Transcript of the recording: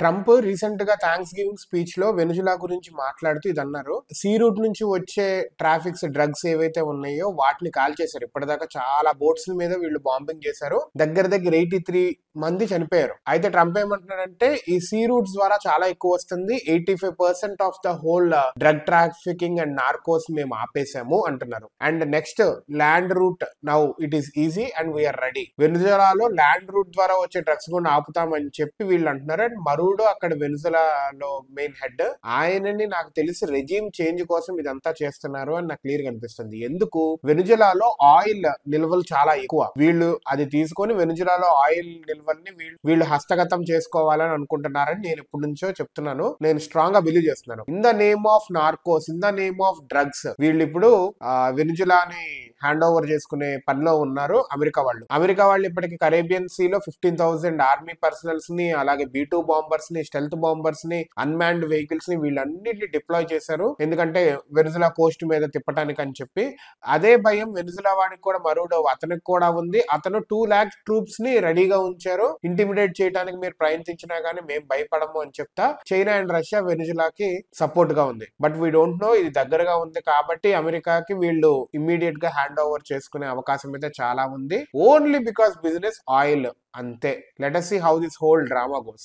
Trump recent గా thanks giving speech లో వెనుజులా గురించి మాట్లాడుతూ ఇది అన్నారు. సీ రూట్ నుంచి వచ్చే ట్రాఫిక్స్ డ్రగ్స్ ఏవైతే ఉన్నాయో వాటిని కాల్ చేశారు. ఇప్పటిదాకా చాలా బోట్స్ మీద వీళ్ళు బాంబింగ్ చేశారు. దగ్గర దగ్గర 83 మంది చనిపోయారు. అయితే ట్రంప్ ఏమంటున్నాడంటే ఈ సీ రూట్స్ ద్వారా చాలా ఎక్కువ వస్తుంది. 85% of the whole drug trafficking and narcos మేము ఆపేసాము అంటున్నారు. And next land route now it is easy and we're ready. వెనుజులాలో ల్యాండ్ రూట్ ద్వారా వచ్చే డ్రగ్స్ కూడా ఆపుతామని చెప్పి వీళ్ళు అంటున్నారు. అండ్ మరూడో అక్కడ వెనుజులాలో మెయిన్ హెడ్, ఆయనని నాకు తెలిసి రెజీమ్ చేంజ్ కోసం ఇదంతా చేస్తున్నారు అని నాకు క్లియర్ గా అనిపిస్తుంది. ఎందుకు? వెనుజులాలో ఆయిల్ నిల్వలు చాలా ఎక్కువ. వీళ్ళు అది తీసుకొని వెనుజులాలో ఆయిల్ నిల్వల్ని వీళ్ళు హస్తగతం చేసుకోవాలని అనుకుంటున్నారని నేను ఎప్పటి నుంచో చెప్తున్నాను. నేను స్ట్రాంగ్ గా బిలీవ్ చేస్తున్నాను. In the name of Narcos, in the name of drugs వీళ్ళు ఇప్పుడు వెనుజులాని హ్యాండ్ ఓవర్ చేసుకునే పనిలో ఉన్నారు అమెరికా వాళ్ళు ఇప్పటికి కరేబియన్ సీ లో 15,000 ఆర్మీ పర్సనల్స్ ని, అలాగే B-2 బాంబర్స్ ని, స్టెల్త్ బాంబర్స్ ని, అన్మాన్డ్ వెహికల్స్ ని వీళ్ళన్నిటిని డిప్లాయ్ చేశారు. ఎందుకంటే వెనుజులా కోస్ట్ మీద తిప్పటానికి అని చెప్పి. అదే భయం వెనుజులా వాడికి కూడా మరూడో అతనికి కూడా ఉంది. అతను 2 lakhs ట్రూప్స్ ని రెడీగా ఉంచారు. ఇంటిమిడేట్ చేయడానికి మీరు ప్రయత్నించినా గానీ మేము భయపడము అని చెప్తా చైనా అండ్ రష్యా వెనుజులాకి సపోర్ట్ గా ఉంది. బట్ వీ డోంట్ నో, ఇది దగ్గరగా ఉంది కాబట్టి అమెరికాకి వీళ్ళు ఇమ్మీడియట్ గా హ్యాండ్ ఓవర్ చేసుకునే అవకాశం అయితే చాలా ఉంది. ఓన్లీ బికాస్ బిజినెస్ ఆయిల్ అంతే. Let us see how this whole drama goes.